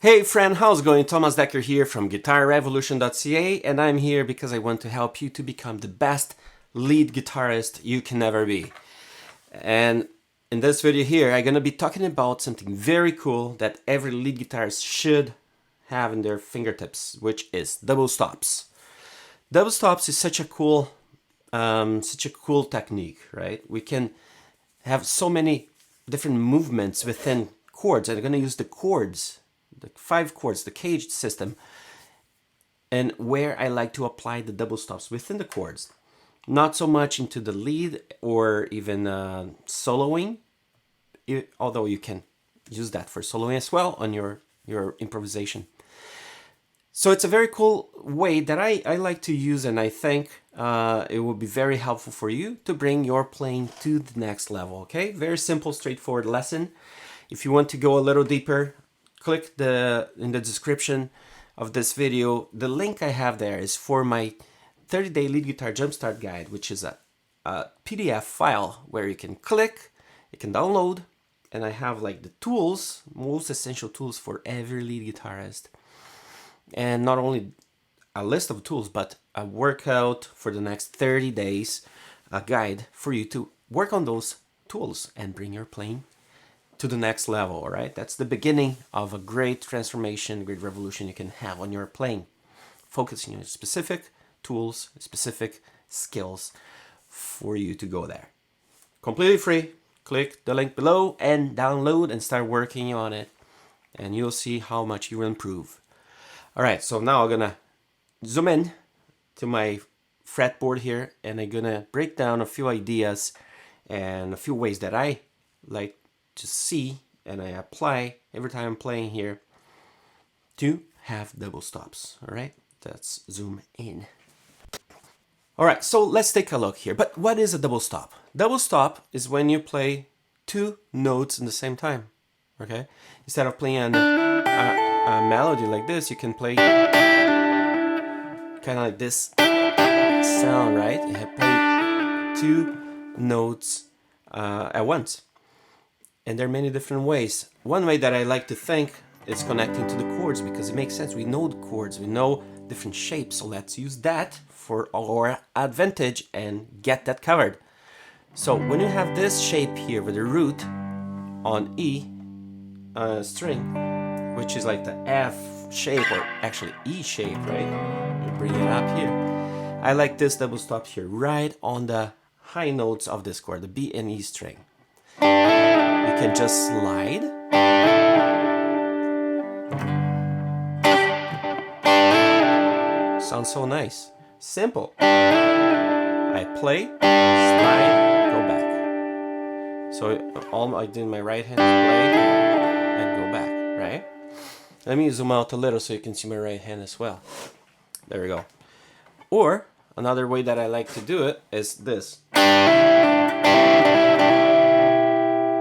Hey friend, how's it going? Thomas Decker here from GuitarRevolution.ca, and I'm here because I want to help you to become the best lead guitarist you can ever be. And in this video here, I'm gonna be talking about something very cool that every lead guitarist should have in their fingertips, which is double stops. Double stops is such a cool technique, right? We can have so many different movements within chords, and I'm gonna use the chords. The 5 chords, the caged system, and where I like to apply the double stops within the chords. Not so much into the lead or even soloing, although you can use that for soloing as well on your improvisation. So it's a very cool way that I like to use, and I think it will be very helpful for you to bring your playing to the next level, okay? Very simple, straightforward lesson. If you want to go a little deeper, click in the description of this video. The link I have there is for my 30-day lead guitar jumpstart guide, which is a PDF file where you can click, you can download, and I have like the tools, most essential tools for every lead guitarist. And not only a list of tools, but a workout for the next 30 days, a guide for you to work on those tools and bring your playing to the next level, all right? That's the beginning of a great transformation, great revolution you can have on your playing. Focusing on specific tools, specific skills for you to go there. Completely free. Click the link below and download and start working on it, and you'll see how much you will improve. All right, so now I'm gonna zoom in to my fretboard here, and I'm gonna break down a few ideas and a few ways that I like to see and I apply every time I'm playing here to have double stops. All right, let's zoom in. All right, so let's take a look here. But what is a double stop? Double stop is when you play 2 notes in the same time. Okay, instead of playing a melody like this, you can play kind of like this sound, right? You have play 2 notes at once. And there are many different ways. One way that I like to think is connecting to the chords, because it makes sense. We know the chords, we know different shapes, so let's use that for our advantage and get that covered. So when you have this shape here with the root on E string, which is like the F shape, or actually E shape, right? You bring it up here. I like this double stop here, right on the high notes of this chord, the B and E string. You can just slide. Sounds so nice. Simple. I play, slide, go back. So all I do in my right hand is play and go back, right? Let me zoom out a little so you can see my right hand as well. There we go. Or another way that I like to do it is this.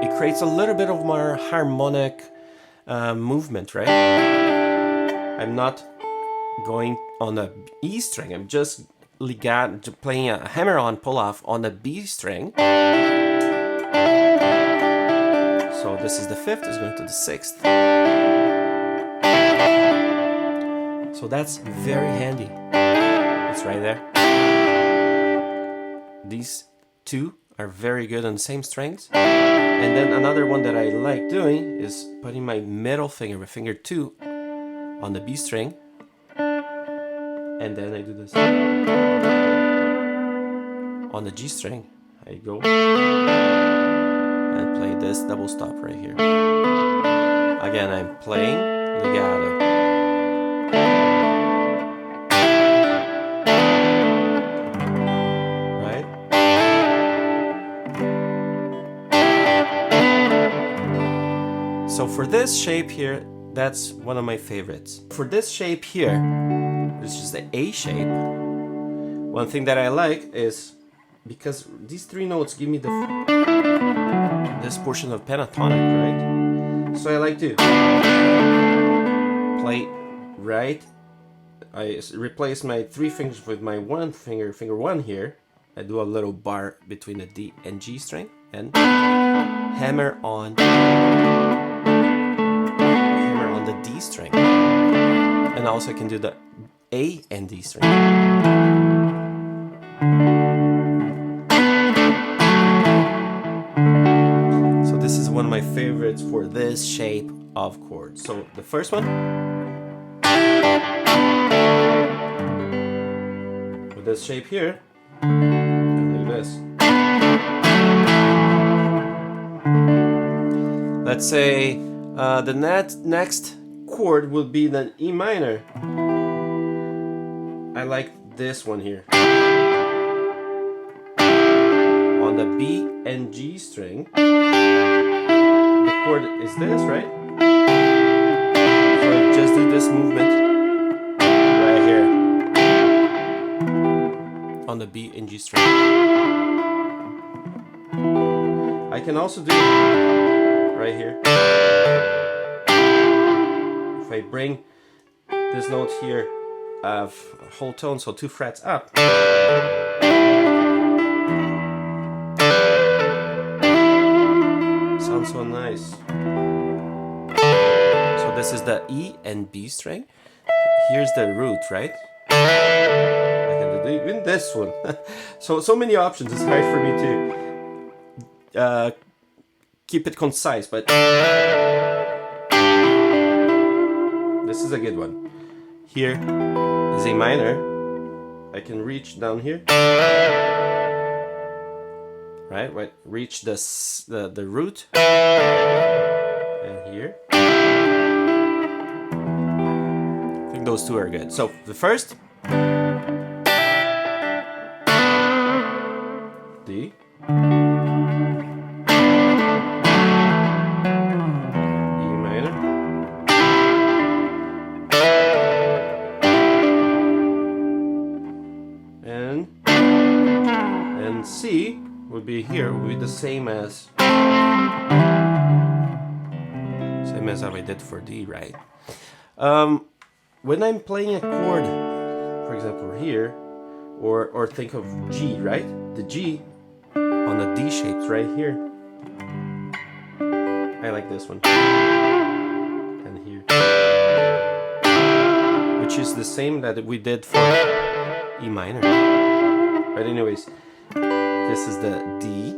It creates a little bit of more harmonic movement, right? I'm not going on the E string. I'm just playing a hammer-on pull-off on the B string. So this is the 5th, it's going to the 6th. So that's very handy. It's right there. These 2 are very good on the same strings. And then another one that I like doing is putting my middle finger, my finger 2, on the B string. And then I do this. On the G string, I go and play this double stop right here. Again, I'm playing legato. So for this shape here, that's one of my favorites. For this shape here, which is the A shape, one thing that I like is, because these 3 notes give me this portion of pentatonic, right? So I like to play right. I replace my 3 fingers with my 1 finger, finger 1 here. I do a little bar between the D and G string and hammer on the D string. And also I can do the A and D string. So this is one of my favorites for this shape of chords. So the first one, with this shape here, like this. Let's say the next chord will be the E minor. I like this one here. On the B and G string, the chord is this, right? So I just do this movement right here on the B and G string. I can also do right here. If I bring this note here of whole tone, so 2 frets up, sounds so nice. So this is the E and B string. Here's the root, right? I can do even this one. so many options. It's hard for me to keep it concise, but this is a good one. Here is A minor. I can reach down here, right? Reach the root, and here. I think those two are good. So the first, D. And C would be here, would be the same as how I did for D, right? When I'm playing a chord, for example here, or think of G, right? The G on the D shapes right here. I like this one. And here. Which is the same that we did for E minor. But anyways, this is the D.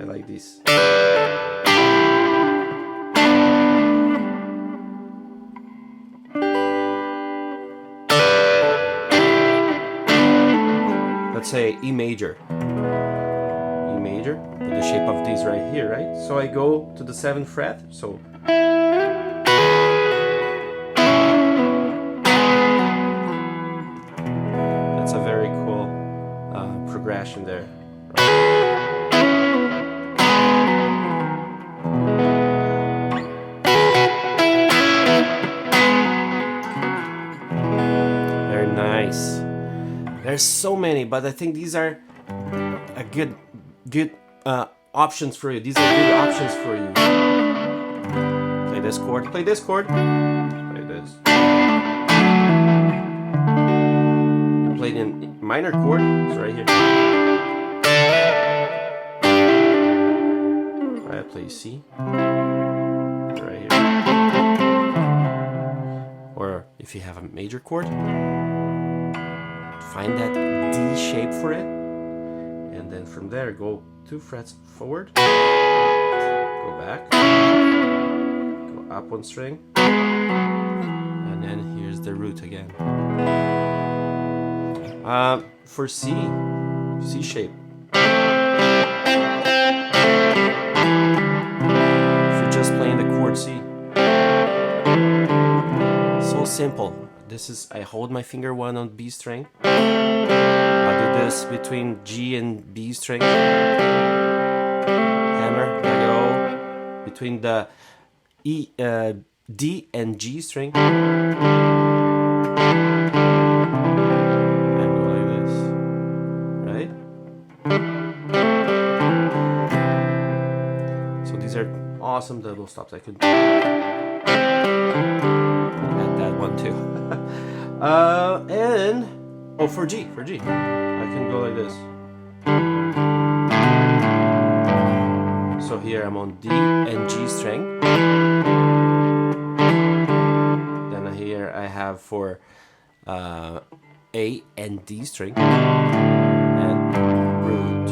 I like this. Let's say E major. E major, with the shape of these right here, right? So I go to the 7th fret, so that's a very cool progression there. Very nice. There's so many, but I think these are a good options for you. These are good options for you. Play this chord. Play this chord. Play this. You played in minor chord. It's right here. I play C. Right here. Or if you have a major chord, find that D shape for it, and then from there go 2 frets forward, go back, go up 1 string, and then here's the root again. For C shape, if you're just playing the chord C, so simple. This is, I hold my finger 1 on B string. I do this between G and B string. Hammer, I go between the D and G string. And go like this, right? So these are awesome double stops. I could add that one too. And for G, I can go like this. So here I'm on D and G string, where I have for A and D string and root.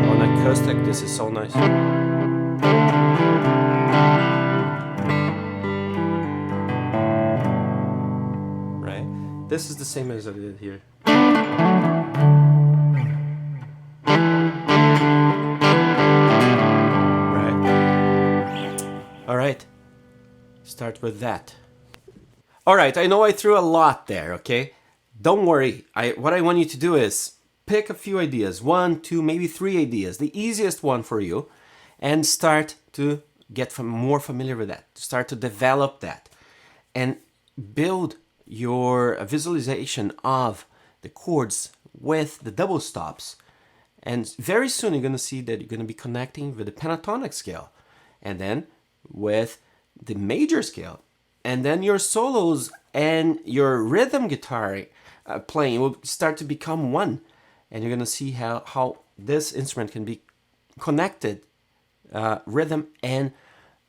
On acoustic, this is so nice. Right? This is the same as I did here. All right, start with that. All right, I know I threw a lot there, okay? Don't worry. What I want you to do is pick a few ideas, 1, 2, maybe 3 ideas, the easiest one for you, and start to get more familiar with that. Start to develop that and build your visualization of the chords with the double stops. And very soon you're going to see that you're going to be connecting with the pentatonic scale, and then with the major scale, and then your solos and your rhythm guitar playing will start to become one, and you're going to see how this instrument can be connected, rhythm and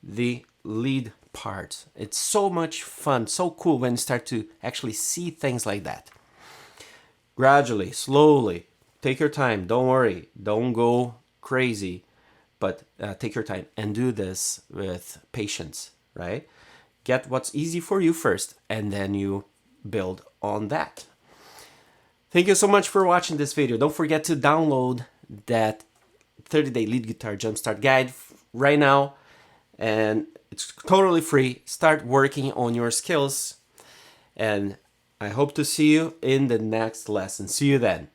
the lead part. It's so much fun, so cool when you start to actually see things like that. Gradually, slowly, take your time. Don't worry, don't go crazy, but take your time and do this with patience, right? Get what's easy for you first, and then you build on that. Thank you so much for watching this video. Don't forget to download that 30-day lead guitar jumpstart guide right now, and it's totally free. Start working on your skills, and I hope to see you in the next lesson. See you then.